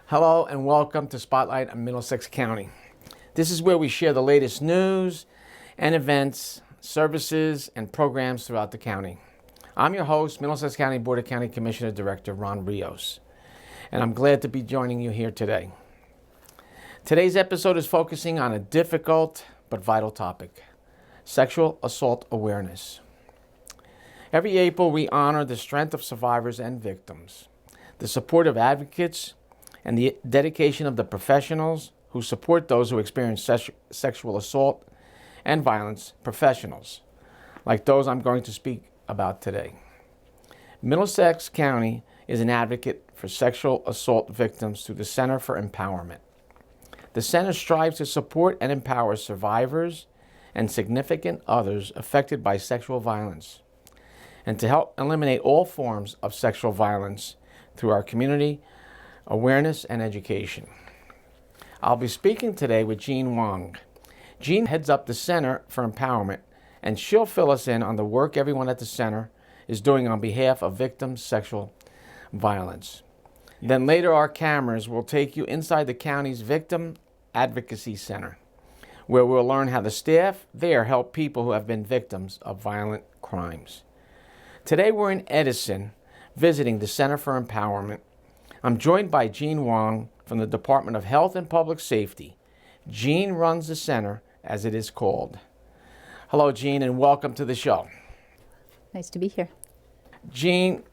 Hello and welcome to Spotlight on Middlesex County. This is where we share the latest news and events, services, and programs throughout the county. I'm your host, Middlesex County Board of County Commissioner Director Ron Rios, and I'm glad to be joining you here today. Today's episode is focusing on a difficult but vital topic: sexual assault awareness. Every April, we honor the strength of survivors and victims, the support of advocates, and the dedication of the professionals who support those who experience sexual assault and violence, professionals like those I'm going to speak about today. Middlesex County is an advocate for sexual assault victims through the Center for Empowerment. The center strives to support and empower survivors and significant others affected by sexual violence, and to help eliminate all forms of sexual violence through our community awareness and education. I'll be speaking today with Jeanne Wong. Jeanne heads up the Center for Empowerment, and she'll fill us in on the work everyone at the center is doing on behalf of victims of sexual violence. Then later our cameras will take you inside the county's Victim Advocacy Center, where we'll learn how the staff there help people who have been victims of violent crimes. Today we're in Edison visiting the Center for Empowerment. I'm joined by Jeanne Wong from the Department of Health and Public Safety. Jeanne runs the center, as it is called. Hello, Jeanne, and welcome to the show. Nice to be here. Jeanne,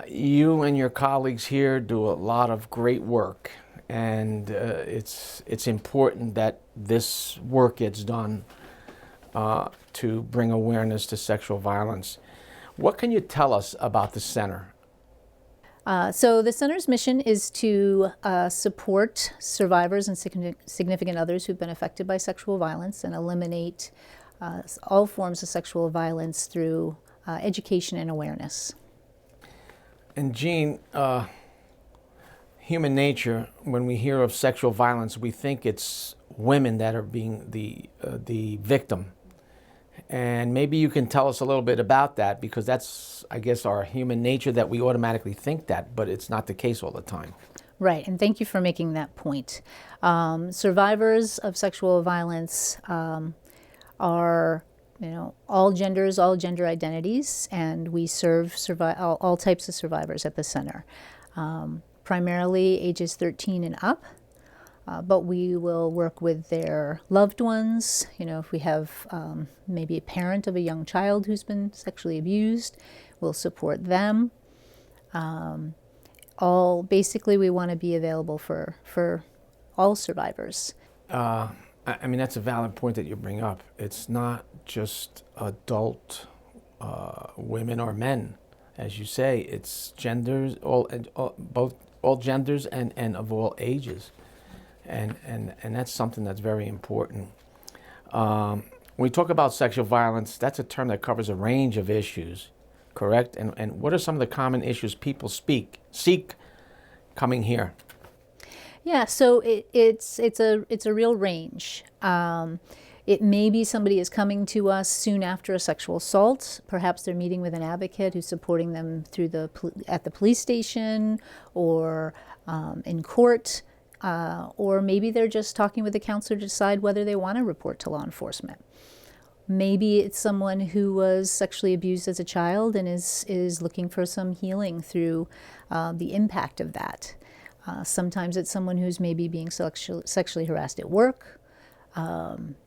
you and your colleagues here do a lot of great work, and it's important that this work gets done to bring awareness to sexual violence. What can you tell us about the center? So the center's mission is to support survivors and significant others who've been affected by sexual violence and eliminate all forms of sexual violence through education and awareness. And Jeanne, human nature, when we hear of sexual violence, we think it's women that are being the victim. And maybe you can tell us a little bit about that, because that's, I guess, our human nature that we automatically think that, but it's not the case all the time. Right, and thank you for making that point. Survivors of sexual violence are, all genders, all gender identities, and we serve all types of survivors at the center. Primarily ages 13 and up. But we will work with their loved ones. If we have maybe a parent of a young child who's been sexually abused, we'll support them. Basically, we want to be available for all survivors. That's a valid point that you bring up. It's not just adult women or men, as you say. It's genders, all genders and of all ages. And that's something that's very important. When we talk about sexual violence, that's a term that covers a range of issues, correct? And what are some of the common issues people seek coming here? Yeah, so it's a real range. It may be somebody is coming to us soon after a sexual assault. Perhaps they're meeting with an advocate who's supporting them at the police station or in court. Or maybe they're just talking with the counselor to decide whether they want to report to law enforcement. Maybe it's someone who was sexually abused as a child and is looking for some healing through the impact of that. Sometimes it's someone who's maybe being sexually harassed at work.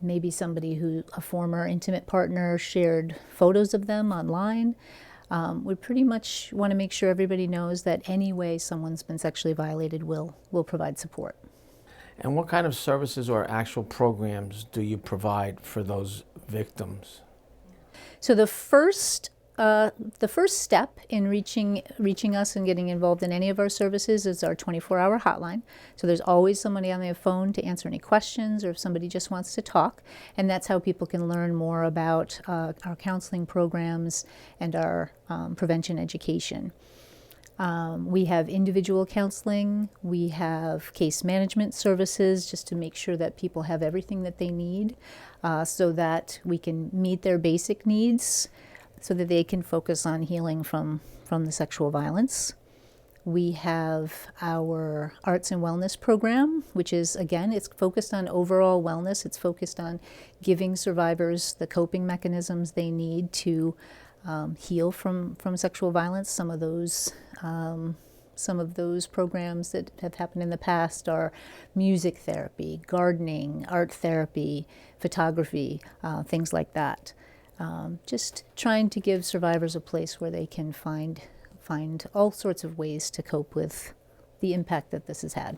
Maybe somebody a former intimate partner shared photos of them online. We pretty much want to make sure everybody knows that any way someone's been sexually violated, we'll provide support. And what kind of services or actual programs do you provide for those victims? So the first step in reaching us and getting involved in any of our services is our 24-hour hotline. So there's always somebody on the phone to answer any questions, or if somebody just wants to talk. And that's how people can learn more about our counseling programs and our prevention education. We have individual counseling. We have case management services, just to make sure that people have everything that they need so that we can meet their basic needs, so that they can focus on healing from the sexual violence. We have our arts and wellness program, which is, again, it's focused on overall wellness. It's focused on giving survivors the coping mechanisms they need to heal from sexual violence. Some of those programs that have happened in the past are music therapy, gardening, art therapy, photography, things like that. Just trying to give survivors a place where they can find all sorts of ways to cope with the impact that this has had.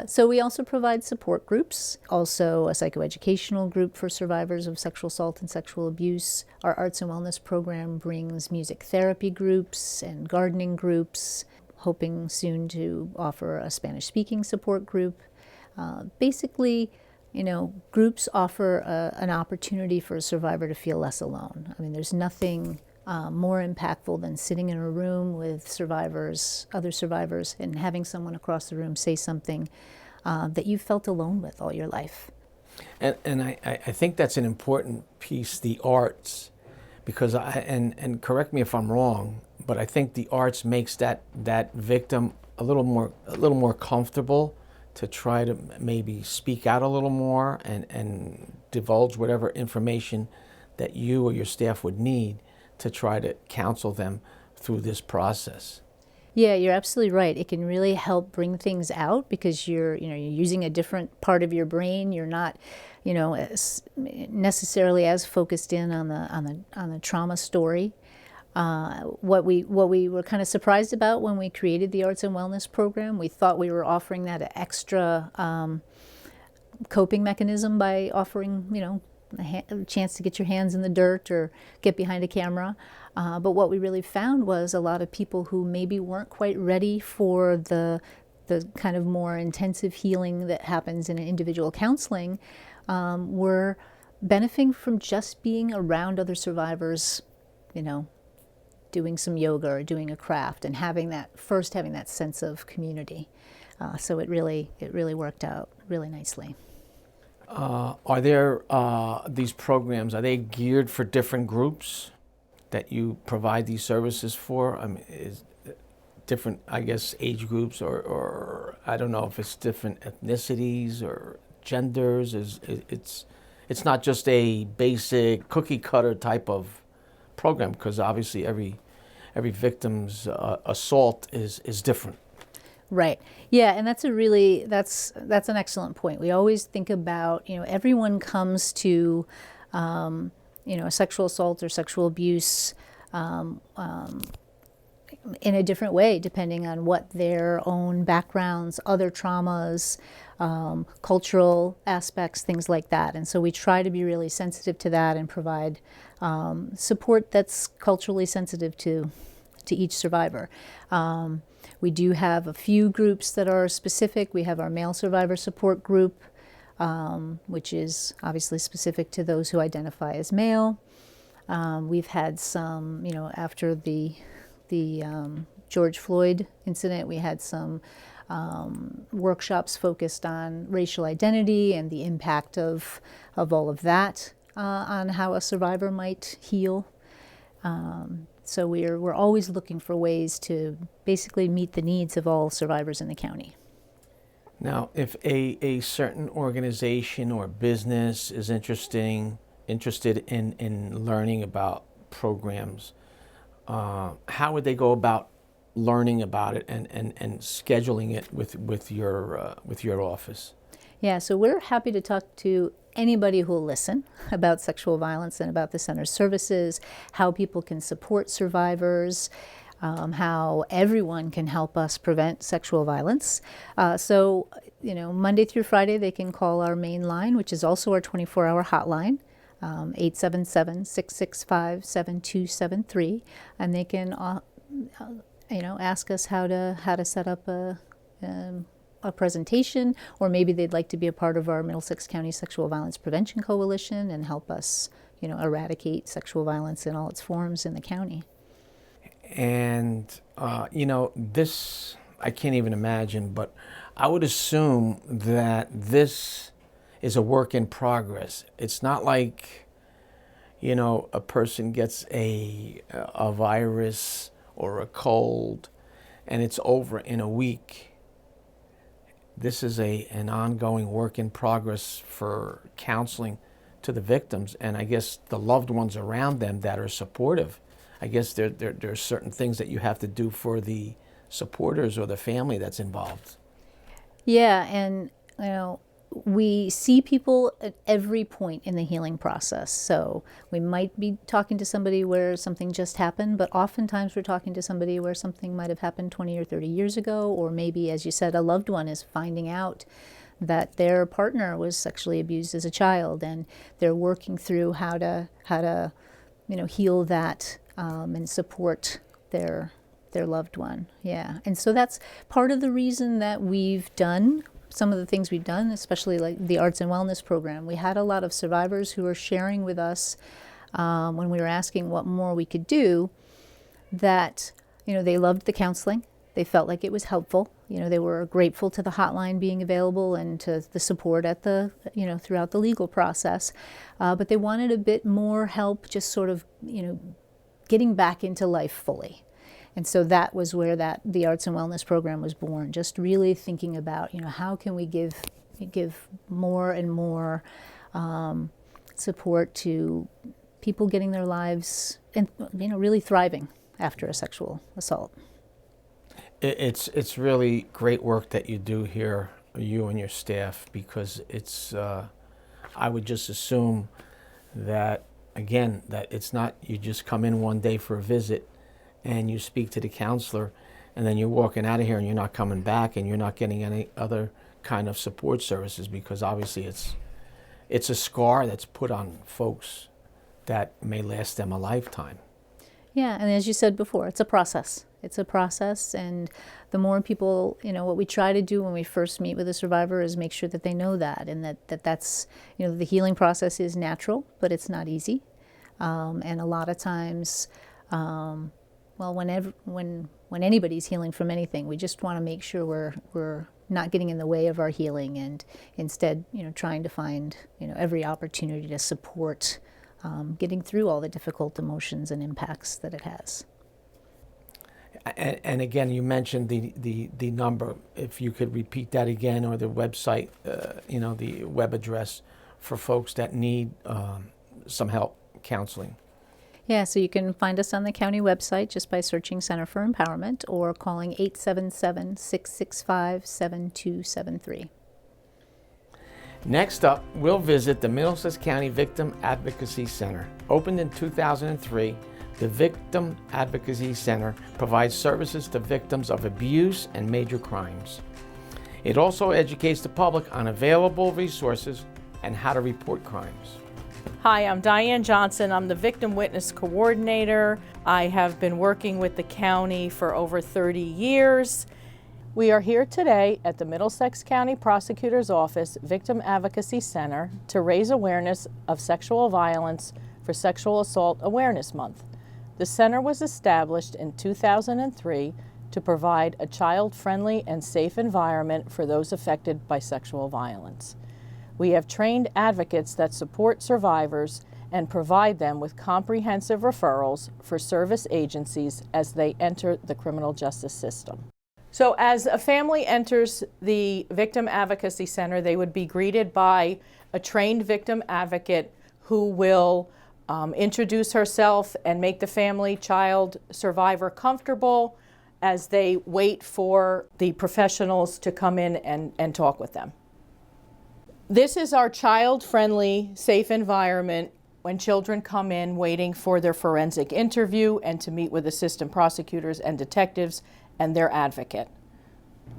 So we also provide support groups, also a psychoeducational group for survivors of sexual assault and sexual abuse. Our arts and wellness program brings music therapy groups and gardening groups, hoping soon to offer a Spanish-speaking support group. Basically, groups offer an opportunity for a survivor to feel less alone. I mean, there's nothing more impactful than sitting in a room with other survivors, and having someone across the room say something that you felt alone with all your life. And I think that's an important piece, the arts, because and correct me if I'm wrong, but I think the arts makes that victim a little more comfortable to try to maybe speak out a little more and divulge whatever information that you or your staff would need to try to counsel them through this process. Yeah, you're absolutely right. It can really help bring things out because you're using a different part of your brain. You're not, necessarily as focused in on the trauma story. What we were kind of surprised about when we created the Arts and Wellness program, we thought we were offering that extra coping mechanism by offering, a chance to get your hands in the dirt or get behind a camera. But what we really found was a lot of people who maybe weren't quite ready for the kind of more intensive healing that happens in an individual counseling were benefiting from just being around other survivors, doing some yoga or doing a craft and having that sense of community. So it really worked out really nicely. Are there these programs, are they geared for different groups that you provide these services for? I mean, is different, I guess, age groups or I don't know if it's different ethnicities or genders. It's not just a basic cookie cutter type of program, because obviously every victim's assault is different. Right. Yeah, and that's an excellent point. We always think about, everyone comes to, a sexual assault or sexual abuse in a different way, depending on what their own backgrounds, other traumas, cultural aspects, things like that. And so we try to be really sensitive to that and provide support that's culturally sensitive to each survivor. We do have a few groups that are specific. We have our male survivor support group, which is obviously specific to those who identify as male. We've had some, after the George Floyd incident, we had some workshops focused on racial identity and the impact of all of that on how a survivor might heal. So we're always looking for ways to basically meet the needs of all survivors in the county. Now, if a certain organization or business is interested in learning about programs, how would they go about learning about it and scheduling it with your office? Yeah, so we're happy to talk to anybody who will listen about sexual violence and about the center's services, how people can support survivors, how everyone can help us prevent sexual violence. So, Monday through Friday, they can call our main line, which is also our 24-hour hotline, 877-665-7273, and they can, ask us how to set up a presentation, or maybe they'd like to be a part of our Middlesex County Sexual Violence Prevention Coalition and help us, eradicate sexual violence in all its forms in the county. And, this, I can't even imagine, but I would assume that this is a work in progress. It's not like, a person gets a virus or a cold and it's over in a week. This is an ongoing work in progress for counseling to the victims, and I guess the loved ones around them that are supportive. I guess there are certain things that you have to do for the supporters or the family that's involved. Yeah, and we see people at every point in the healing process. So we might be talking to somebody where something just happened, but oftentimes we're talking to somebody where something might have happened 20 or 30 years ago, or maybe, as you said, a loved one is finding out that their partner was sexually abused as a child, and they're working through how to heal that and support their loved one. Yeah, and so that's part of the reason that we've done some of the things we've done, especially like the Arts and Wellness program. We had a lot of survivors who were sharing with us when we were asking what more we could do, that they loved the counseling. They felt like it was helpful. They were grateful to the hotline being available and to the support at the throughout the legal process, but they wanted a bit more help, just sort of getting back into life fully. And so that was where the Arts and Wellness program was born, just really thinking about, how can we give more and more support to people getting their lives and, really thriving after a sexual assault. It's really great work that you do here, you and your staff, because it's, I would just assume that, again, that it's not you just come in one day for a visit and you speak to the counselor, and then you're walking out of here and you're not coming back and you're not getting any other kind of support services, because obviously it's a scar that's put on folks that may last them a lifetime. Yeah, and as you said before, it's a process. It's a process, and the more people, what we try to do when we first meet with a survivor is make sure that they know that, and that's, the healing process is natural, but it's not easy. And a lot of times, when anybody's healing from anything, we just want to make sure we're not getting in the way of our healing, and instead, trying to find, every opportunity to support getting through all the difficult emotions and impacts that it has. And again, you mentioned the number. If you could repeat that again, or the website, the web address for folks that need some help counseling. Yeah, so you can find us on the county website just by searching Center for Empowerment or calling 877-665-7273. Next up, we'll visit the Middlesex County Victim Advocacy Center. Opened in 2003, the Victim Advocacy Center provides services to victims of abuse and major crimes. It also educates the public on available resources and how to report crimes. Hi, I'm Diane Johnson. I'm the Victim Witness Coordinator. I have been working with the county for over 30 years. We are here today at the Middlesex County Prosecutor's Office Victim Advocacy Center to raise awareness of sexual violence for Sexual Assault Awareness Month. The center was established in 2003 to provide a child-friendly and safe environment for those affected by sexual violence. We have trained advocates that support survivors and provide them with comprehensive referrals for service agencies as they enter the criminal justice system. So as a family enters the Victim Advocacy Center, they would be greeted by a trained victim advocate who will introduce herself and make the family, child, survivor comfortable as they wait for the professionals to come in and talk with them. This is our child-friendly, safe environment when children come in waiting for their forensic interview and to meet with assistant prosecutors and detectives and their advocate.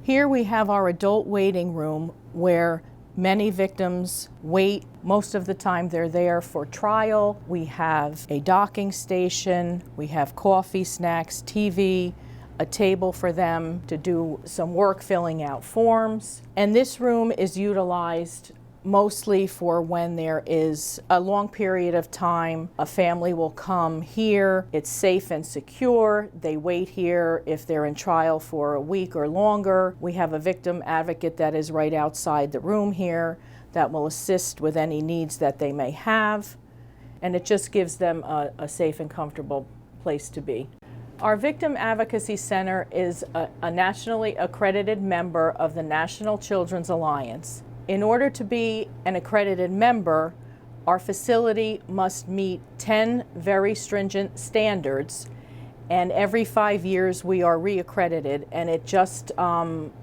Here we have our adult waiting room where many victims wait. Most of the time they're there for trial. We have a docking station, we have coffee, snacks, TV, a table for them to do some work filling out forms. And this room is utilized mostly for when there is a long period of time. A family will come here, it's safe and secure. They wait here if they're in trial for a week or longer. We have a victim advocate that is right outside the room here that will assist with any needs that they may have. And it just gives them a safe and comfortable place to be. Our Victim Advocacy Center is a nationally accredited member of the National Children's Alliance. In order to be an accredited member, our facility must meet 10 very stringent standards, and every 5 years we are reaccredited, and it just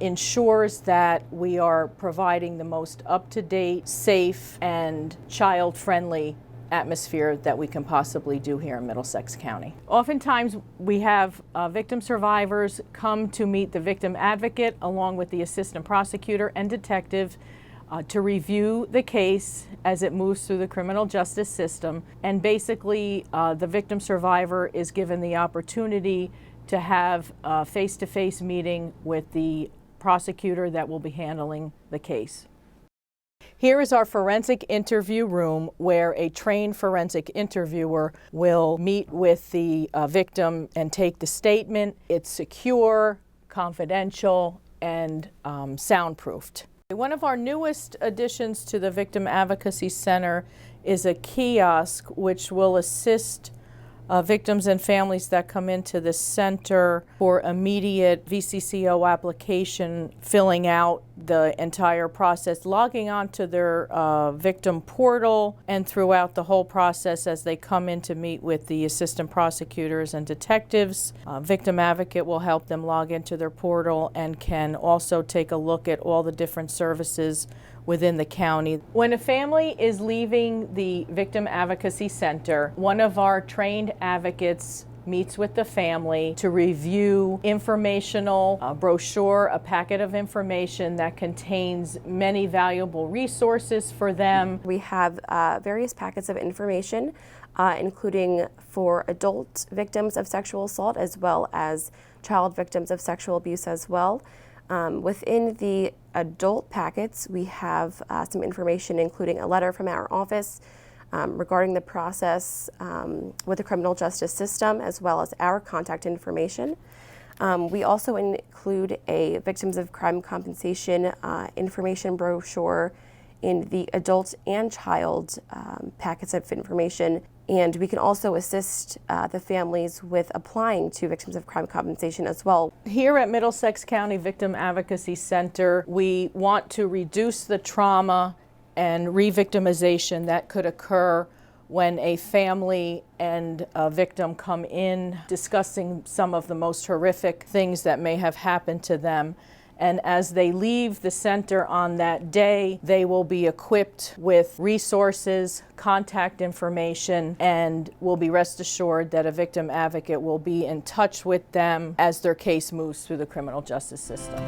ensures that we are providing the most up-to-date, safe, and child-friendly atmosphere that we can possibly do here in Middlesex County. Oftentimes we have victim survivors come to meet the victim advocate along with the assistant prosecutor and detective to review the case as it moves through the criminal justice system. And basically the victim survivor is given the opportunity to have a face-to-face meeting with the prosecutor that will be handling the case. Here is our forensic interview room where a trained forensic interviewer will meet with the victim and take the statement. It's secure, confidential, and soundproofed. One of our newest additions to the Victim Advocacy Center is a kiosk which will assist victims and families that come into the center for immediate VCCO application, filling out the entire process, logging onto their victim portal, and throughout the whole process as they come in to meet with the assistant prosecutors and detectives. Victim advocate will help them log into their portal and can also take a look at all the different services within the county. When a family is leaving the Victim Advocacy Center, one of our trained advocates meets with the family to review informational brochure, a packet of information that contains many valuable resources for them. We have various packets of information, including for adult victims of sexual assault as well as child victims of sexual abuse as well. Within the adult packets, we have some information including a letter from our office regarding the process with the criminal justice system, as well as our contact information. We also include a victims of crime compensation information brochure in the adult and child packets of information. And we can also assist the families with applying to victims of crime compensation as well. Here at Middlesex County Victim Advocacy Center, we want to reduce the trauma and re-victimization that could occur when a family and a victim come in discussing some of the most horrific things that may have happened to them. And as they leave the center on that day, they will be equipped with resources, contact information, and will be rest assured that a victim advocate will be in touch with them as their case moves through the criminal justice system.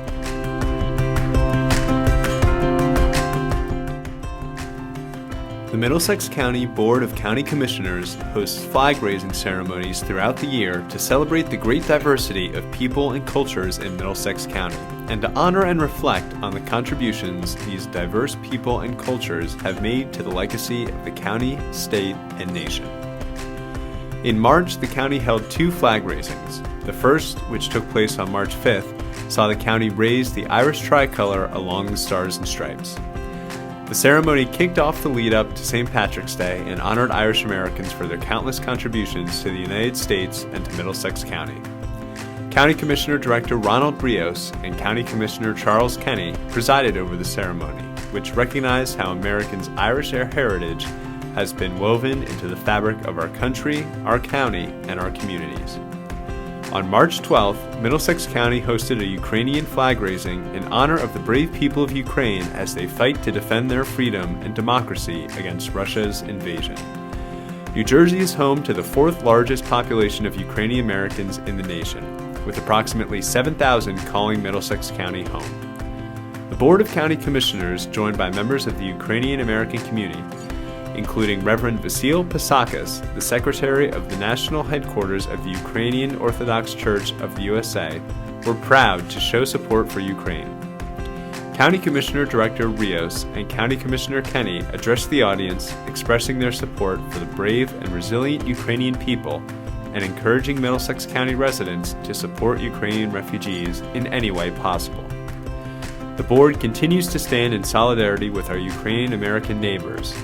The Middlesex County Board of County Commissioners hosts flag-raising ceremonies throughout the year to celebrate the great diversity of people and cultures in Middlesex County, and to honor and reflect on the contributions these diverse people and cultures have made to the legacy of the county, state, and nation. In March, the county held 2 flag raisings. The first, which took place on March 5th, saw the county raise the Irish tricolor along the Stars and Stripes. The ceremony kicked off the lead-up to St. Patrick's Day and honored Irish Americans for their countless contributions to the United States and to Middlesex County. County Commissioner Director Ronald Rios and County Commissioner Charles Kenny presided over the ceremony, which recognized how Americans' Irish heritage has been woven into the fabric of our country, our county, and our communities. On March 12th, Middlesex County hosted a Ukrainian flag raising in honor of the brave people of Ukraine as they fight to defend their freedom and democracy against Russia's invasion. New Jersey is home to the 4th largest population of Ukrainian Americans in the nation, with approximately 7,000 calling Middlesex County home. The Board of County Commissioners, joined by members of the Ukrainian American community, including Reverend Vasil Pasakas, the Secretary of the National Headquarters of the Ukrainian Orthodox Church of the USA, were proud to show support for Ukraine. County Commissioner Director Rios and County Commissioner Kenny addressed the audience, expressing their support for the brave and resilient Ukrainian people and encouraging Middlesex County residents to support Ukrainian refugees in any way possible. The board continues to stand in solidarity with our Ukrainian American neighbors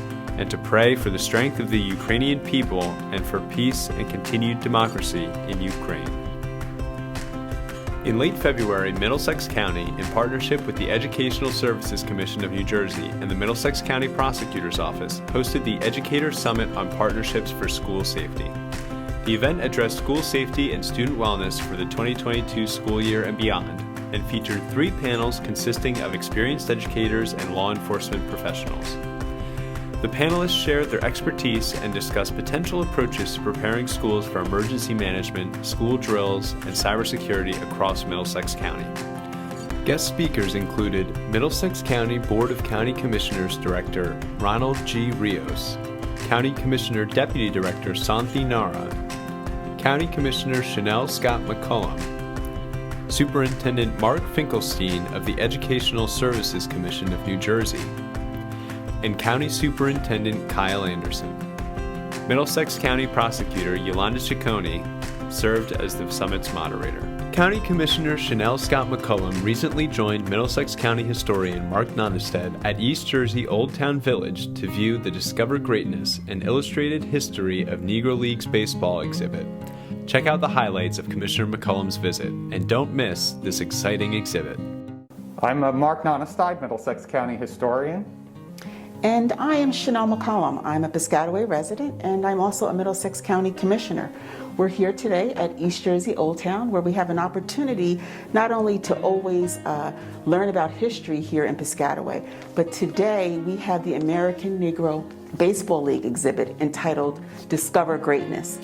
and to pray for the strength of the Ukrainian people and for peace and continued democracy in Ukraine. In late February, Middlesex County, in partnership with the Educational Services Commission of New Jersey and the Middlesex County Prosecutor's Office, hosted the Educator Summit on Partnerships for School Safety. The event addressed school safety and student wellness for the 2022 school year and beyond, and featured 3 panels consisting of experienced educators and law enforcement professionals. The panelists shared their expertise and discussed potential approaches to preparing schools for emergency management, school drills, and cybersecurity across Middlesex County. Guest speakers included Middlesex County Board of County Commissioners Director Ronald G. Rios, County Commissioner Deputy Director Santhi Nara, County Commissioner Chanel Scott McCullum, Superintendent Mark Finkelstein of the Educational Services Commission of New Jersey, and County Superintendent Kyle Anderson. Middlesex County Prosecutor Yolanda Ciccone served as the summit's moderator. County Commissioner Chanel Scott McCullum recently joined Middlesex County historian Mark Nonnestead at East Jersey Old Town Village to view the Discover Greatness, an illustrated history of Negro Leagues baseball exhibit. Check out the highlights of Commissioner McCullum's visit, and don't miss this exciting exhibit. I'm Mark Nonnestead, Middlesex County historian. And I am Chanel McCullum. I'm a Piscataway resident, and I'm also a Middlesex County Commissioner. We're here today at East Jersey Old Town, where we have an opportunity not only to always learn about history here in Piscataway, but today we have the American Negro Baseball League exhibit entitled Discover Greatness.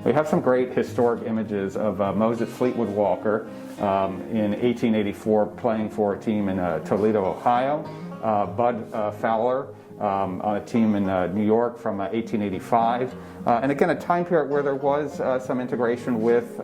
We have some great historic images of Moses Fleetwood Walker in 1884 playing for a team in Toledo, Ohio, Bud Fowler on a team in New York from 1885, and again a time period where there was some integration with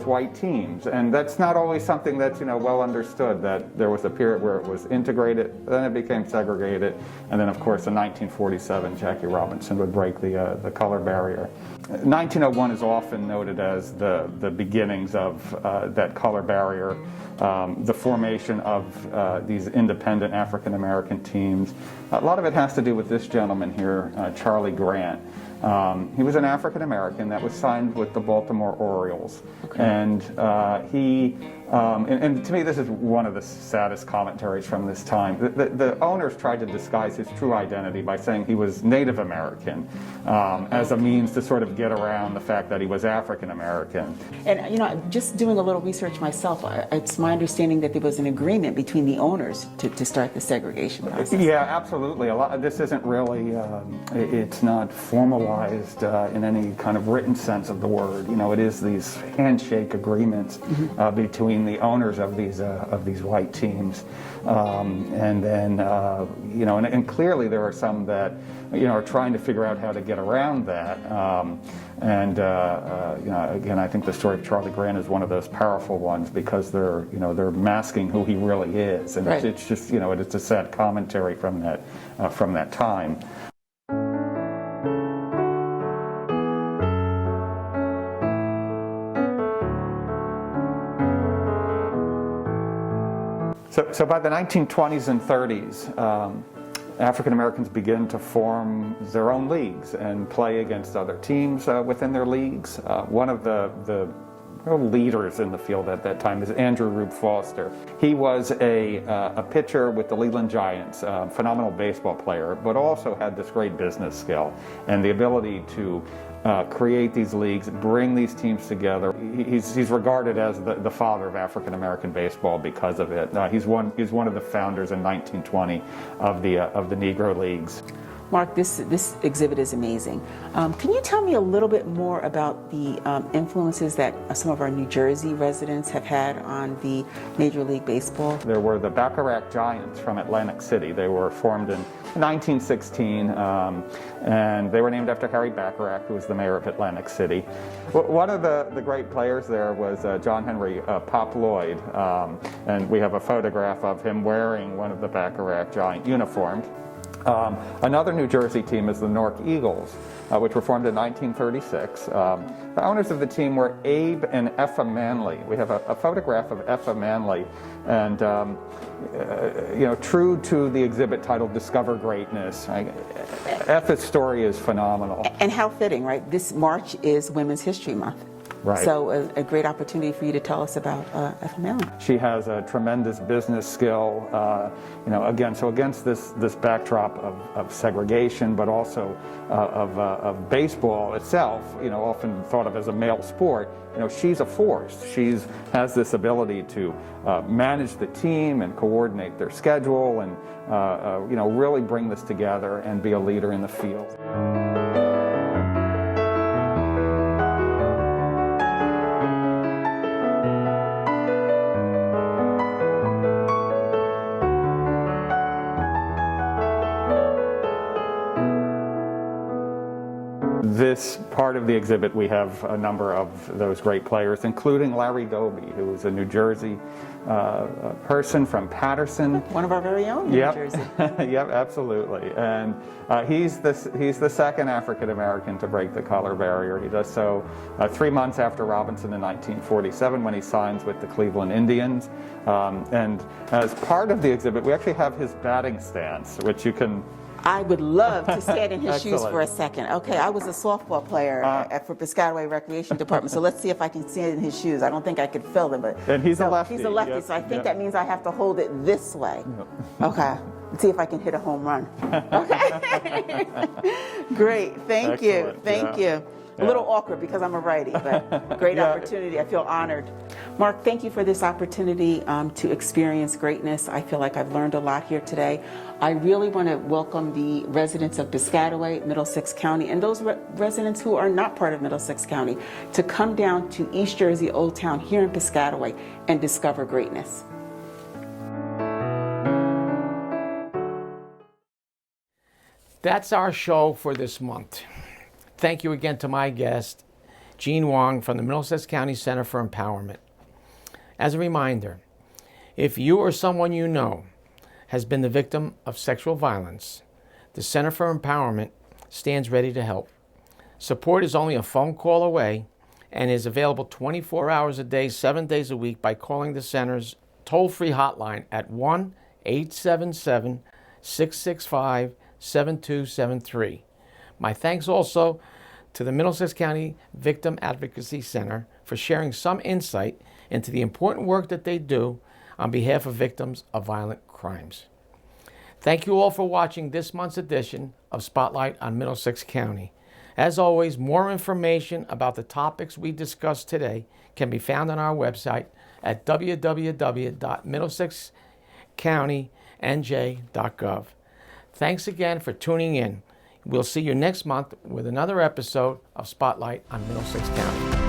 white teams, and that's not always something that's well understood, that there was a period where it was integrated, then it became segregated, and then of course in 1947 Jackie Robinson would break the color barrier. 1901 is often noted as the beginnings of that color barrier, the formation of these independent African American teams. A lot of it has to do with this gentleman here, Charlie Grant. He was an African American that was signed with the Baltimore Orioles, okay. And and to me this is one of the saddest commentaries from this time. The owners tried to disguise his true identity by saying he was Native American as a means to sort of get around the fact that he was African American. And just doing a little research myself, it's my understanding that there was an agreement between the owners to start the segregation process. Yeah, absolutely. This isn't really, it's not formalized in any kind of written sense of the word. It is these handshake agreements between the owners of these white teams, and then and clearly there are some that are trying to figure out how to get around that. Again, I think the story of Charlie Grant is one of those powerful ones because they're masking who he really is, and right. It's just it's a sad commentary from that time. So by the 1920s and 30s, African Americans begin to form their own leagues and play against other teams within their leagues. One of the leaders in the field at that time is Andrew Rube Foster. He was a pitcher with the Leland Giants, phenomenal baseball player, but also had this great business skill and the ability to create these leagues, bring these teams together. He's regarded as the father of African American baseball because of it. He's one of the founders in 1920 of the Negro Leagues. Mark, this exhibit is amazing. Can you tell me a little bit more about the influences that some of our New Jersey residents have had on the Major League Baseball? There were the Bacharach Giants from Atlantic City. They were formed in 1916, and they were named after Harry Bacharach, who was the mayor of Atlantic City. One of the great players there was John Henry Pop Lloyd, and we have a photograph of him wearing one of the Bacharach Giant uniforms. Another New Jersey team is the Newark Eagles, which were formed in 1936. The owners of the team were Abe and Effa Manley. We have a photograph of Effa Manley, and true to the exhibit titled "Discover Greatness." Effa's story is phenomenal. And how fitting, right? This March is Women's History Month. Right. So a great opportunity for you to tell us about Effa Manley. She has a tremendous business skill, against this backdrop of segregation, but also of baseball itself, often thought of as a male sport. She's a force. She has this ability to manage the team and coordinate their schedule and, really bring this together and be a leader in the field. This part of the exhibit, we have a number of those great players, including Larry Doby, who is a New Jersey person from Paterson. One of our very own in New Jersey. Yep, absolutely. And he's the second African American to break the color barrier. He does so 3 months after Robinson in 1947 when he signs with the Cleveland Indians. And as part of the exhibit, we actually have his batting stance, which you can... I would love to stand in his shoes Excellent. for a second. Okay, I was a softball player for Piscataway Recreation Department, so let's see if I can stand in his shoes. I don't think I could fill them, but And he's a lefty. He's a lefty, Yep, so I think yep. that means I have to hold it this way. Okay, let's see if I can hit a home run. Okay, great. Thank you. Excellent, Thank yeah. you. A little awkward because I'm a righty, but great Yeah. opportunity. I feel honored. Mark, thank you for this opportunity to experience greatness. I feel like I've learned a lot here today. I really want to welcome the residents of Piscataway, Middlesex County, and those residents who are not part of Middlesex County to come down to East Jersey Old Town here in Piscataway and discover greatness. That's our show for this month. Thank you again to my guest, Jeanne Wong from the Middlesex County Center for Empowerment. As a reminder, if you or someone you know has been the victim of sexual violence, the Center for Empowerment stands ready to help. Support is only a phone call away and is available 24 hours a day, 7 days a week by calling the center's toll-free hotline at 1-877-665-7273. My thanks also to the Middlesex County Victim Advocacy Center for sharing some insight into the important work that they do on behalf of victims of violent crimes. Thank you all for watching this month's edition of Spotlight on Middlesex County. As always, more information about the topics we discussed today can be found on our website at www.middlesexcountynj.gov. Thanks again for tuning in. We'll see you next month with another episode of Spotlight on Middlesex County.